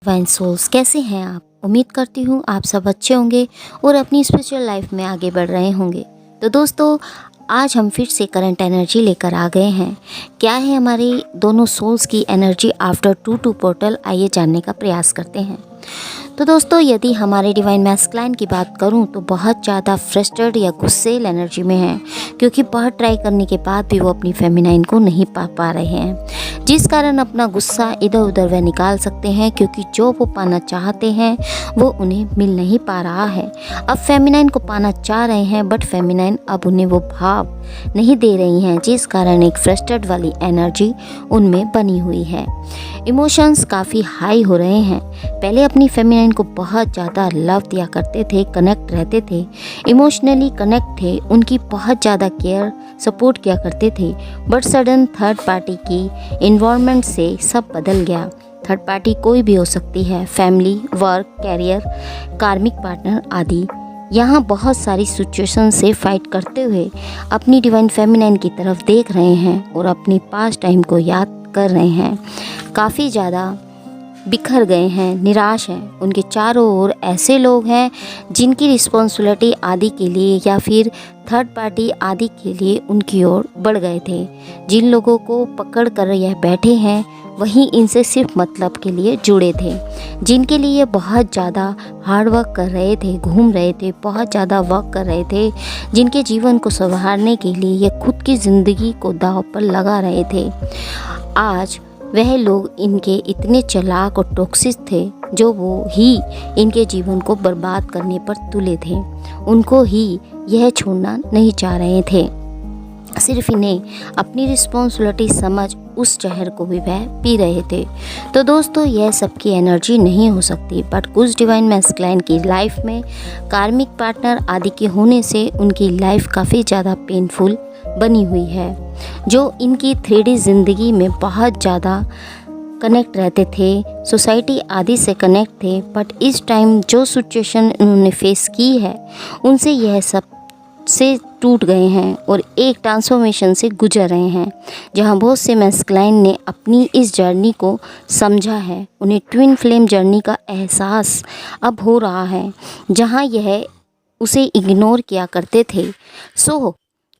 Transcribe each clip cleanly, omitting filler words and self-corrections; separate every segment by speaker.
Speaker 1: Divine souls, कैसे हैं आप? उम्मीद करती हूँ आप सब अच्छे होंगे और अपनी स्पिरिचुअल लाइफ में आगे बढ़ रहे होंगे। तो दोस्तों, आज हम फिर से करंट एनर्जी लेकर आ गए हैं। क्या है हमारी दोनों सोल्स की एनर्जी आफ्टर 2-2 पोर्टल, आइए जानने का प्रयास करते हैं। तो दोस्तों, यदि हमारे डिवाइन मैस्कुलाइन की बात करूं तो बहुत ज़्यादा फ्रस्ट्रेटेड या गुस्सेल एनर्जी में है, क्योंकि बहुत ट्राई करने के बाद भी वो अपनी फेमिनाइन को नहीं पा रहे हैं, जिस कारण अपना गुस्सा इधर उधर वह निकाल सकते हैं, क्योंकि जो वो पाना चाहते हैं वो उन्हें मिल नहीं पा रहा है। अब फेमिनाइन को पाना चाह रहे हैं, बट फेमिनाइन अब उन्हें वो भाव नहीं दे रही हैं, जिस कारण एक फ्रस्ट्रेटेड वाली एनर्जी उनमें बनी हुई है। इमोशंस काफ़ी हाई हो रहे हैं। पहले अपनी फेमिनाइन को बहुत ज़्यादा लव दिया करते थे, कनेक्ट रहते थे, इमोशनली कनेक्ट थे, उनकी बहुत ज़्यादा केयर सपोर्ट किया करते थे, बट सडन थर्ड पार्टी की इन्वॉल्वमेंट से सब बदल गया। थर्ड पार्टी कोई भी हो सकती है, फैमिली, वर्क, कैरियर, कार्मिक पार्टनर आदि। यहाँ बहुत सारी सिचुएशन से फाइट करते हुए अपनी डिवाइन फेमिनाइन की तरफ देख रहे हैं और अपनी पास्ट टाइम को याद कर रहे हैं। काफ़ी ज़्यादा बिखर गए हैं, निराश हैं। उनके चारों ओर ऐसे लोग हैं जिनकी रिस्पॉन्सिबिलिटी आदि के लिए या फिर थर्ड पार्टी आदि के लिए उनकी ओर बढ़ गए थे। जिन लोगों को पकड़ कर यह बैठे हैं वहीं इनसे सिर्फ मतलब के लिए जुड़े थे, जिनके लिए बहुत ज़्यादा हार्ड वर्क कर रहे थे, घूम रहे थे, बहुत ज़्यादा वर्क कर रहे थे, जिनके जीवन को संवारने के लिए ये खुद की ज़िंदगी को दांव पर लगा रहे थे। आज वह लोग इनके इतने चालाक और टॉक्सिक थे, जो वो ही इनके जीवन को बर्बाद करने पर तुले थे। उनको ही यह छोड़ना नहीं चाह रहे थे, सिर्फ इन्हें अपनी रिस्पॉन्सिबिलिटी समझ उस जहर को भी वह पी रहे थे। तो दोस्तों, यह सबकी एनर्जी नहीं हो सकती, बट कुछ डिवाइन मैस्कुलाइन की लाइफ में कार्मिक पार्टनर आदि के होने से उनकी लाइफ काफ़ी ज़्यादा पेनफुल बनी हुई है। जो इनकी 3D ज़िंदगी में बहुत ज़्यादा कनेक्ट रहते थे, सोसाइटी आदि से कनेक्ट थे, बट इस टाइम जो सिचुएशन उन्होंने फेस की है उनसे यह सब से टूट गए हैं और एक ट्रांसफॉर्मेशन से गुजर रहे हैं, जहां बहुत से मैस्कुलाइन ने अपनी इस जर्नी को समझा है। उन्हें ट्विन फ्लेम जर्नी का एहसास अब हो रहा है, जहां यह उसे इग्नोर किया करते थे। सो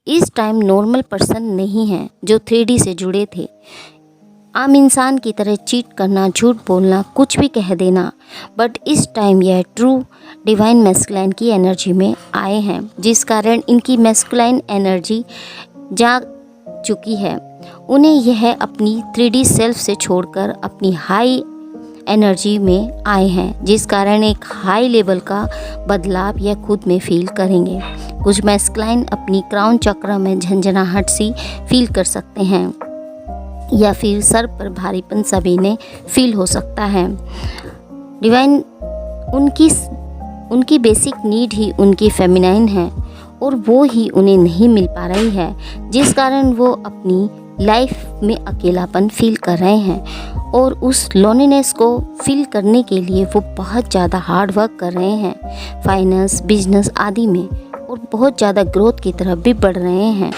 Speaker 1: इस टाइम नॉर्मल पर्सन नहीं है जो 3D से जुड़े थे। आम इंसान की तरह चीट करना, झूठ बोलना, कुछ भी कह देना, बट इस टाइम यह ट्रू डिवाइन मैस्कुलाइन की एनर्जी में आए हैं, जिस कारण इनकी मैस्कुलाइन एनर्जी जाग चुकी है। उन्हें यह अपनी 3D सेल्फ से छोड़कर अपनी हाई एनर्जी में आए हैं, जिस कारण एक हाई लेवल का बदलाव यह खुद में फील करेंगे। कुछ मैस्कुलाइन अपनी क्राउन चक्र में झंझनाहट सी फील कर सकते हैं, या फिर सर पर भारीपन सभी ने फील हो सकता है। डिवाइन उनकी बेसिक नीड ही उनकी फेमिनाइन है और वो ही उन्हें नहीं मिल पा रही है, जिस कारण वो अपनी लाइफ में अकेलापन फील कर रहे हैं और उस लोनलीनेस को फील करने के लिए वो बहुत ज़्यादा हार्ड वर्क कर रहे हैं, फाइनेंस, बिजनेस आदि में, और बहुत ज़्यादा ग्रोथ की तरफ भी बढ़ रहे हैं,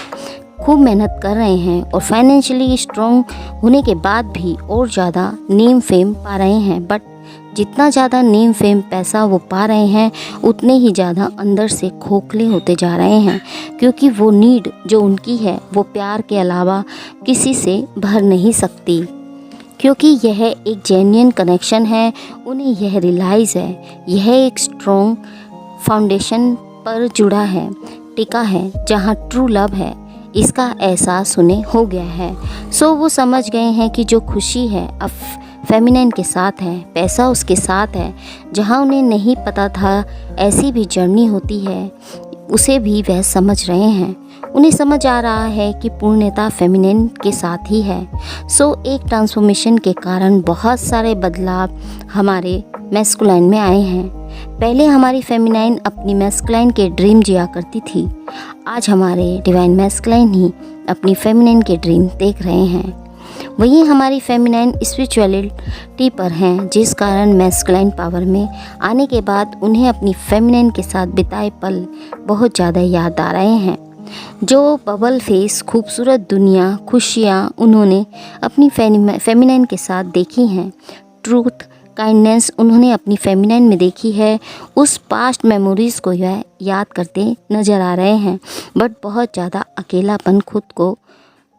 Speaker 1: खूब मेहनत कर रहे हैं और फाइनेंशियली स्ट्रॉन्ग होने के बाद भी और ज़्यादा नेम फेम पा रहे हैं। बट जितना ज़्यादा नेम फेम पैसा वो पा रहे हैं, उतने ही ज़्यादा अंदर से खोखले होते जा रहे हैं, क्योंकि वो नीड जो उनकी है वो प्यार के अलावा किसी से भर नहीं सकती, क्योंकि यह एक जेन्युइन कनेक्शन है। उन्हें यह रियलाइज़ है, यह एक स्ट्रॉन्ग फाउंडेशन पर जुड़ा है, टिका है, जहाँ ट्रू लव है, इसका एहसास उन्हें हो गया है। सो वो समझ गए हैं कि जो खुशी है अब फेमिनाइन के साथ है, पैसा उसके साथ है। जहाँ उन्हें नहीं पता था ऐसी भी जर्नी होती है, उसे भी वह समझ रहे हैं। उन्हें समझ आ रहा है कि पूर्णता फेमिनाइन के साथ ही है। सो एक ट्रांसफॉर्मेशन के कारण बहुत सारे बदलाव हमारे मैस्कुलाइन में आए हैं। पहले हमारी फेमिनाइन अपनी मैस्कुलाइन के ड्रीम जिया करती थी, आज हमारे डिवाइन मैस्कुलाइन ही अपनी फेमिनाइन के ड्रीम देख रहे हैं। वहीं हमारी फेमिनाइन स्पिरिचुअलिटी पर हैं, जिस कारण मैस्कुलाइन पावर में आने के बाद उन्हें अपनी फेमिनाइन के साथ बिताए पल बहुत ज़्यादा याद आ रहे हैं। जो बबल फेस खूबसूरत दुनिया, खुशियाँ उन्होंने अपनी फेमिनाइन के साथ देखी हैं, ट्रूथ, काइंडनेस उन्होंने अपनी फेमिनाइन में देखी है, उस पास्ट मेमोरीज़ को यह याद करते नज़र आ रहे हैं। बट बहुत ज़्यादा अकेलापन खुद को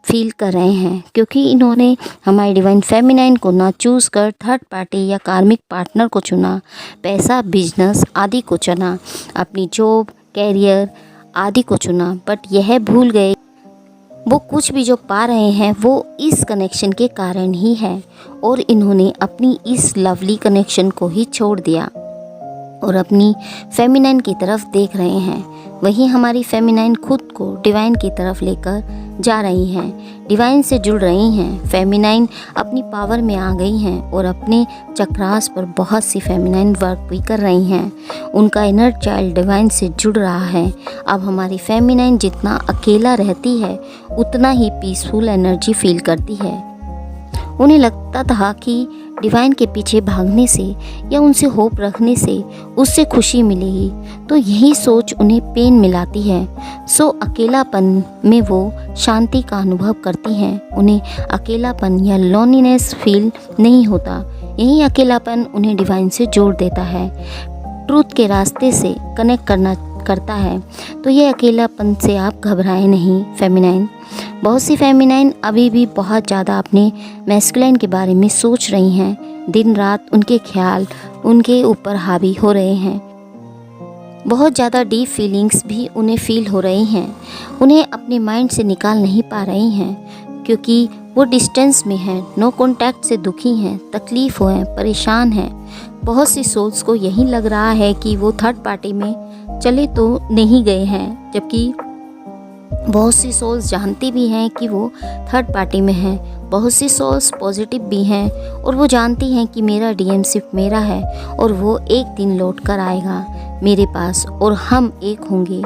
Speaker 1: फील कर रहे हैं, क्योंकि इन्होंने हमारी डिवाइन फेमिनाइन को ना चूज़ कर थर्ड पार्टी या कार्मिक पार्टनर को चुना, पैसा, बिजनेस आदि को चुना, अपनी जॉब, कैरियर आदि को चुना। बट यह भूल गए वो कुछ भी जो पा रहे हैं वो इस कनेक्शन के कारण ही है, और इन्होंने अपनी इस लवली कनेक्शन को ही छोड़ दिया और अपनी फेमिनाइन की तरफ देख रहे हैं। वहीं हमारी फेमिनाइन खुद को डिवाइन की तरफ लेकर जा रही हैं, डिवाइन से जुड़ रही हैं। फेमिनाइन अपनी पावर में आ गई हैं और अपने चक्रास पर बहुत सी फेमिनाइन वर्क भी कर रही हैं। उनका इनर चाइल्ड डिवाइन से जुड़ रहा है। अब हमारी फेमिनाइन जितना अकेला रहती है उतना ही पीसफुल एनर्जी फील करती है। उन्हें लगता था कि डिवाइन के पीछे भागने से या उनसे होप रखने से उससे खुशी मिलेगी, तो यही सोच उन्हें पेन मिलाती है। सो अकेलापन में वो शांति का अनुभव करती हैं। उन्हें अकेलापन या लोनलीनेस फील नहीं होता। यही अकेलापन उन्हें डिवाइन से जोड़ देता है, ट्रूथ के रास्ते से कनेक्ट करता है। तो ये अकेलापन से आप घबराएं नहीं फेमिनाइन। बहुत सी फेमिनाइन अभी भी बहुत ज़्यादा अपने मैस्कुलाइन के बारे में सोच रही हैं। दिन रात उनके ख्याल उनके ऊपर हावी हो रहे हैं। बहुत ज़्यादा डीप फीलिंग्स भी उन्हें फील हो रही हैं। उन्हें अपने माइंड से निकाल नहीं पा रही हैं, क्योंकि वो डिस्टेंस में हैं, नो कॉन्टैक्ट से दुखी हैं, तकलीफ़ हैं, परेशान हैं। बहुत सी सोल्स को यही लग रहा है कि वो थर्ड पार्टी में चले तो नहीं गए हैं, जबकि बहुत सी सोल्स जानती भी हैं कि वो थर्ड पार्टी में हैं। बहुत सी सोल्स पॉजिटिव भी हैं और वो जानती हैं कि मेरा डीएम सिर्फ मेरा है और वो एक दिन लौट कर आएगा मेरे पास और हम एक होंगे।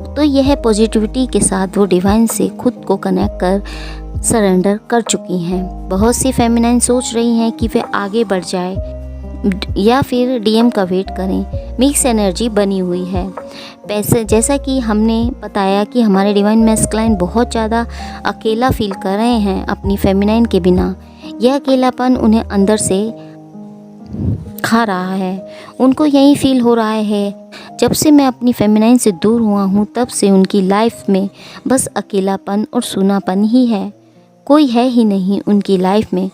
Speaker 1: तो यह पॉजिटिविटी के साथ वो डिवाइन से खुद को कनेक्ट कर सरेंडर कर चुकी हैं। बहुत सी फेमिनाइन सोच रही हैं कि वे आगे बढ़ जाए या फिर डीएम का वेट करें। मिक्स एनर्जी बनी हुई है। पैसे जैसा कि हमने बताया कि हमारे डिवाइन मैस्कुलाइन बहुत ज़्यादा अकेला फील कर रहे हैं अपनी फेमिनाइन के बिना। यह अकेलापन उन्हें अंदर से खा रहा है। उनको यही फील हो रहा है, जब से मैं अपनी फेमिनाइन से दूर हुआ हूँ तब से उनकी लाइफ में बस अकेलापन और सूनापन ही है। कोई है ही नहीं उनकी लाइफ में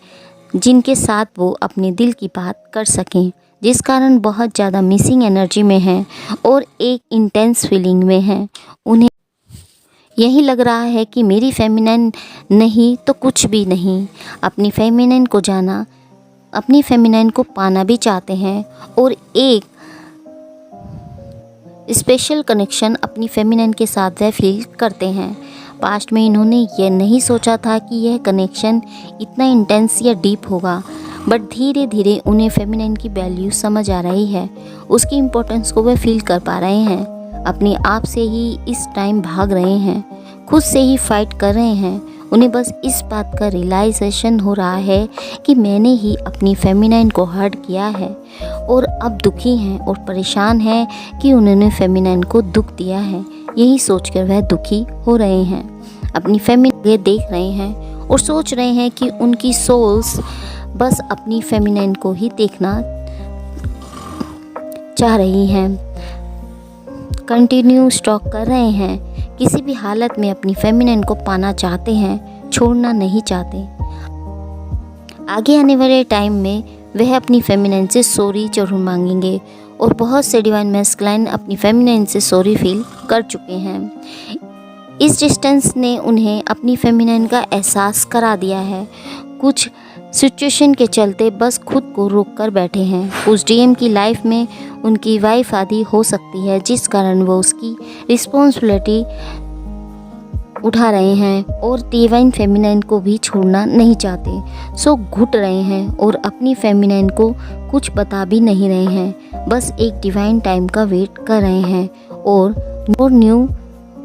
Speaker 1: जिनके साथ वो अपने दिल की बात कर सकें, जिस कारण बहुत ज़्यादा मिसिंग एनर्जी में हैं और एक इंटेंस फीलिंग में हैं। उन्हें यही लग रहा है कि मेरी फेमिनाइन नहीं तो कुछ भी नहीं। अपनी फेमिनाइन को जाना, अपनी फेमिनाइन को पाना भी चाहते हैं और एक स्पेशल कनेक्शन अपनी फेमिनाइन के साथ वह फील करते हैं। पास्ट में इन्होंने यह नहीं सोचा था कि यह कनेक्शन इतना इंटेंस या डीप होगा, बट धीरे धीरे उन्हें फेमिनाइन की वैल्यू समझ आ रही है। उसकी इम्पोर्टेंस को वे फील कर पा रहे हैं। अपने आप से ही इस टाइम भाग रहे हैं, खुद से ही फाइट कर रहे हैं। उन्हें बस इस बात का रियलाइजेशन हो रहा है कि मैंने ही अपनी फेमिनाइन को हर्ट किया है और अब दुखी हैं और परेशान हैं कि उन्होंने फेमिनाइन को दुख दिया है। यही सोचकर वह दुखी हो रहे हैं। अपनी फेमिनाइन देख रहे हैं और सोच रहे हैं कि उनकी सोल्स बस अपनी फेमिनाइन को ही देखना चाह रही हैं। कंटिन्यू स्टॉक कर रहे हैं, किसी भी हालत में अपनी फेमिनाइन को पाना चाहते हैं, छोड़ना नहीं चाहते। आगे आने वाले टाइम में वह अपनी फेमिनाइन से सॉरी जरूर मांगेंगे और बहुत से डिवाइन मैस्कुलाइन अपनी फेमिनाइन से सॉरी फील कर चुके हैं। इस डिस्टेंस ने उन्हें अपनी फेमिनाइन का एहसास करा दिया है। कुछ सिचुएशन के चलते बस खुद को रोक कर बैठे हैं। उस डीएम की लाइफ में उनकी वाइफ आदि हो सकती है, जिस कारण वो उसकी रिस्पॉन्सिबिलिटी उठा रहे हैं और डिवाइन फेमिनाइन को भी छोड़ना नहीं चाहते। सो घुट रहे हैं और अपनी फेमिनाइन को कुछ बता भी नहीं रहे हैं, बस एक डिवाइन टाइम का वेट कर रहे हैं और न्यू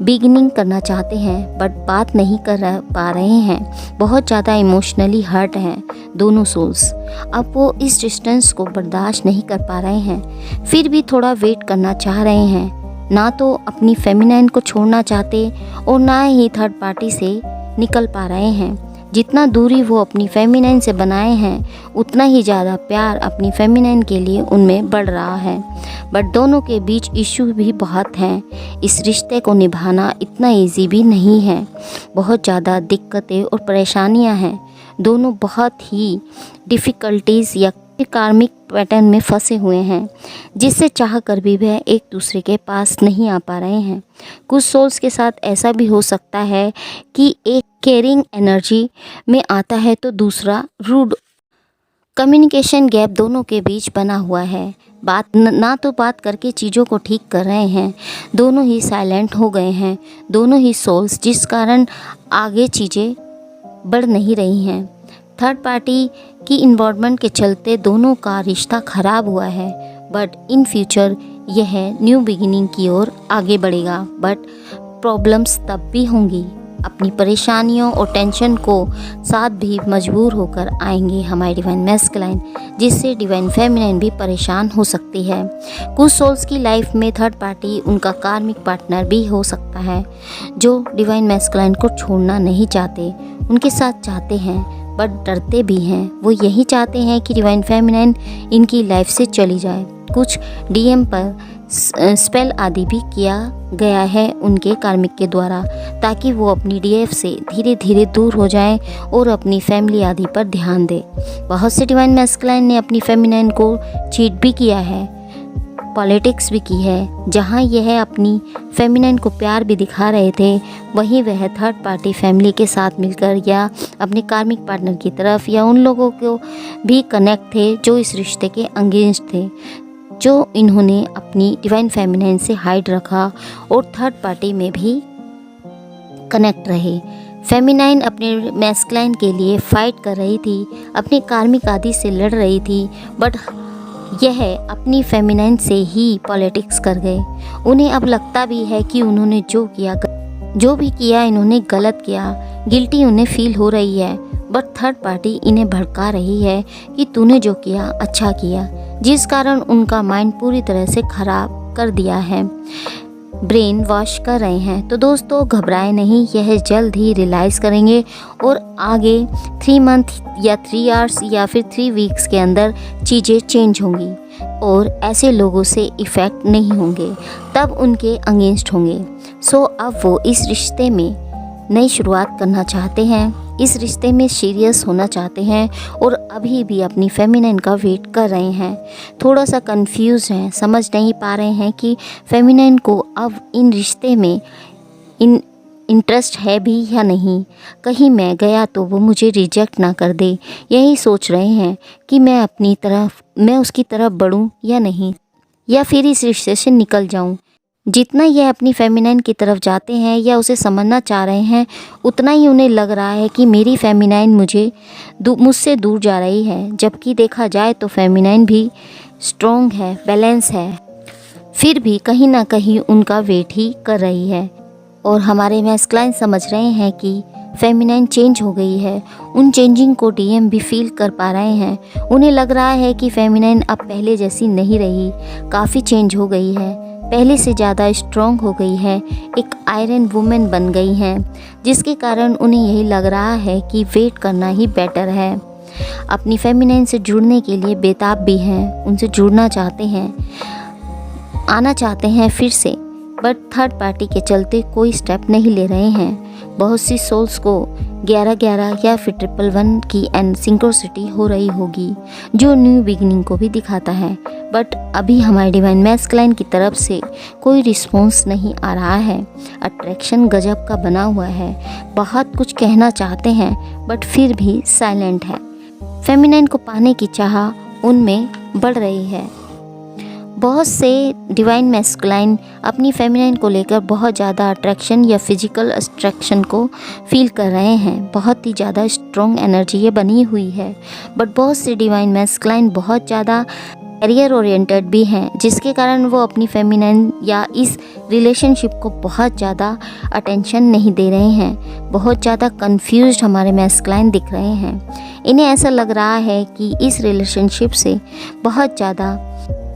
Speaker 1: बिगिनिंग करना चाहते हैं, बट बात नहीं कर पा रहे हैं। बहुत ज़्यादा इमोशनली हर्ट हैं दोनों सोल्स। अब वो इस डिस्टेंस को बर्दाश्त नहीं कर पा रहे हैं, फिर भी थोड़ा वेट करना चाह रहे हैं। ना तो अपनी फेमिनाइन को छोड़ना चाहते और ना ही थर्ड पार्टी से निकल पा रहे हैं। जितना दूरी वो अपनी फेमिनाइन से बनाए हैं उतना ही ज़्यादा प्यार अपनी फेमिनाइन के लिए उनमें बढ़ रहा है। बट दोनों के बीच इश्यू भी बहुत हैं। इस रिश्ते को निभाना इतना इजी भी नहीं है। बहुत ज़्यादा दिक्कतें और परेशानियां हैं। दोनों बहुत ही डिफ़िकल्टीज़ या कार्मिक पैटर्न में फंसे हुए हैं, जिससे चाह कर भी वह एक दूसरे के पास नहीं आ पा रहे हैं। कुछ सोल्स के साथ ऐसा भी हो सकता है कि एक केयरिंग एनर्जी में आता है तो दूसरा रूड। कम्युनिकेशन गैप दोनों के बीच बना हुआ है। ना तो बात करके चीज़ों को ठीक कर रहे हैं, दोनों ही साइलेंट हो गए हैं, दोनों ही सोल्स, जिस कारण आगे चीज़ें बढ़ नहीं रही हैं। थर्ड पार्टी की इन्वॉल्वमेंट के चलते दोनों का रिश्ता ख़राब हुआ है। बट इन फ्यूचर यह न्यू बिगिनिंग की ओर आगे बढ़ेगा। बट प्रॉब्लम्स तब भी होंगी। अपनी परेशानियों और टेंशन को साथ भी मजबूर होकर आएंगे हमारे डिवाइन मैस्कुलाइन, जिससे डिवाइन फेमिनाइन भी परेशान हो सकती है। कुछ सोल्स की लाइफ में थर्ड पार्टी उनका कार्मिक पार्टनर भी हो सकता है, जो डिवाइन मैस्कुलाइन को छोड़ना नहीं चाहते, उनके साथ चाहते हैं बट डरते भी हैं। वो यही चाहते हैं कि डिवाइन फेमिनाइन इनकी लाइफ से चली जाए। कुछ डीएम पर स्पेल आदि भी किया गया है उनके कार्मिक के द्वारा, ताकि वो अपनी डीएफ से धीरे धीरे दूर हो जाएं और अपनी फैमिली आदि पर ध्यान दें। बहुत से डिवाइन मैस्कुलाइन ने अपनी फेमिनाइन को चीट भी किया है, पॉलिटिक्स भी की है। जहाँ यह अपनी फेमिनाइन को प्यार भी दिखा रहे थे, वहीं वह थर्ड पार्टी फैमिली के साथ मिलकर या अपने कार्मिक पार्टनर की तरफ या उन लोगों को भी कनेक्ट थे जो इस रिश्ते के अगेंस्ट थे, जो इन्होंने अपनी डिवाइन फेमिनाइन से हाइड रखा और थर्ड पार्टी में भी कनेक्ट रहे। फेमिनाइन अपने मैस्कुलाइन के लिए फाइट कर रही थी, अपने कार्मिक आदि से लड़ रही थी, बट यह अपनी फेमिनाइन से ही पॉलिटिक्स कर गए। उन्हें अब लगता भी है कि उन्होंने जो भी किया इन्होंने गलत किया। गिल्टी उन्हें फील हो रही है, बट थर्ड पार्टी इन्हें भड़का रही है कि तूने जो किया अच्छा किया, जिस कारण उनका माइंड पूरी तरह से ख़राब कर दिया है, ब्रेन वॉश कर रहे हैं। तो दोस्तों घबराएं नहीं, यह जल्द ही रियलाइज़ करेंगे और आगे 3 मंथ या 3 आवर्स या फिर 3 वीक्स के अंदर चीज़ें चेंज होंगी और ऐसे लोगों से इफ़ेक्ट नहीं होंगे, तब उनके अगेंस्ट होंगे। सो अब वो इस रिश्ते में नई शुरुआत करना चाहते हैं, इस रिश्ते में सीरियस होना चाहते हैं और अभी भी अपनी फेमिनाइन का वेट कर रहे हैं। थोड़ा सा कंफ्यूज हैं, समझ नहीं पा रहे हैं कि फेमिनाइन को अब इन रिश्ते में इंटरेस्ट है भी या नहीं। कहीं मैं गया तो वो मुझे रिजेक्ट ना कर दे, यही सोच रहे हैं कि मैं उसकी तरफ बढ़ूं या नहीं, या फिर इस रिश्ते से निकल जाऊं। जितना यह अपनी फेमिनाइन की तरफ जाते हैं या उसे समझना चाह रहे हैं, उतना ही उन्हें लग रहा है कि मेरी फेमिनाइन मुझसे दूर जा रही है। जबकि देखा जाए तो फेमिनाइन भी स्ट्रॉन्ग है, बैलेंस है, फिर भी कहीं ना कहीं उनका वेट ही कर रही है। और हमारे मैस्कुलाइन समझ रहे हैं कि फेमिनाइन चेंज हो गई है। उन चेंजिंग को डीएम भी फील कर पा रहे हैं। उन्हें लग रहा है कि फेमिनाइन अब पहले जैसी नहीं रही, काफ़ी चेंज हो गई है, पहले से ज़्यादा स्ट्रॉन्ग हो गई है, एक आयरन वुमेन बन गई हैं, जिसके कारण उन्हें यही लग रहा है कि वेट करना ही बेटर है। अपनी फेमिनाइन से जुड़ने के लिए बेताब भी हैं, उनसे जुड़ना चाहते हैं, आना चाहते हैं फिर से, बट थर्ड पार्टी के चलते कोई स्टेप नहीं ले रहे हैं। बहुत सी सोल्स को 11-11 या फिर 111 की सिंक्रोसिटी हो रही होगी, जो न्यू बिगिनिंग को भी दिखाता है। बट अभी हमारे डिवाइन मैस्कुलाइन की तरफ से कोई रिस्पॉन्स नहीं आ रहा है। अट्रैक्शन गजब का बना हुआ है, बहुत कुछ कहना चाहते हैं बट फिर भी साइलेंट है। फेमिनाइन को पाने की चाह उनमें बढ़ रही है। बहुत से डिवाइन मैस्कुलाइन अपनी फेमिनाइन को लेकर बहुत ज़्यादा अट्रैक्शन या फिजिकल अट्रैक्शन को फील कर रहे हैं। बहुत ही ज़्यादा स्ट्रॉन्ग एनर्जी ये बनी हुई है। बट बहुत से डिवाइन मैस्कुलाइन बहुत ज़्यादा करियर ओरिएंटेड भी हैं, जिसके कारण वो अपनी फेमिनाइन या इस रिलेशनशिप को बहुत ज़्यादा अटेंशन नहीं दे रहे हैं। बहुत ज़्यादा कंफ्यूज्ड हमारे मैस्कुलाइन दिख रहे हैं। इन्हें ऐसा लग रहा है कि इस रिलेशनशिप से बहुत ज़्यादा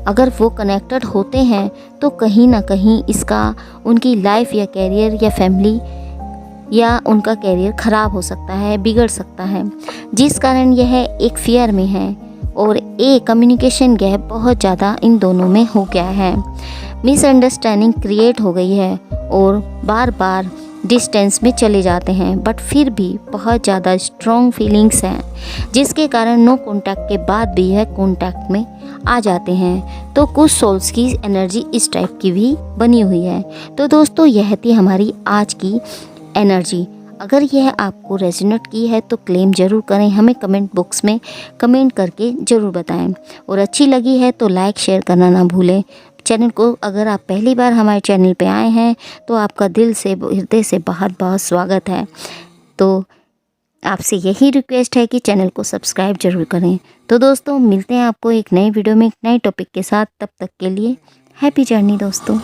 Speaker 1: अगर वो कनेक्टेड होते हैं तो कहीं ना कहीं इसका उनकी लाइफ या कैरियर या फैमिली या उनका करियर ख़राब हो सकता है, बिगड़ सकता है, जिस कारण यह एक फियर में है और एक कम्युनिकेशन गैप बहुत ज़्यादा इन दोनों में हो गया है। मिसअंडरस्टैंडिंग क्रिएट हो गई है और बार बार डिस्टेंस में चले जाते हैं, बट फिर भी बहुत ज़्यादा स्ट्रॉन्ग फीलिंग्स हैं, जिसके कारण नो कॉन्टैक्ट के बाद भी यह कॉन्टैक्ट में आ जाते हैं। तो कुछ सोल्स की एनर्जी इस टाइप की भी बनी हुई है। तो दोस्तों, यह थी हमारी आज की एनर्जी। अगर यह आपको रेजोनेट की है तो क्लेम ज़रूर करें, हमें कमेंट बॉक्स में कमेंट करके ज़रूर बताएं, और अच्छी लगी है तो लाइक शेयर करना ना भूलें। चैनल को अगर आप पहली बार हमारे चैनल पे आए हैं तो आपका दिल से, हृदय से बहुत बहुत स्वागत है। तो आपसे यही रिक्वेस्ट है कि चैनल को सब्सक्राइब जरूर करें। तो दोस्तों, मिलते हैं आपको एक नए वीडियो में एक नए टॉपिक के साथ। तब तक के लिए हैप्पी जर्नी दोस्तों।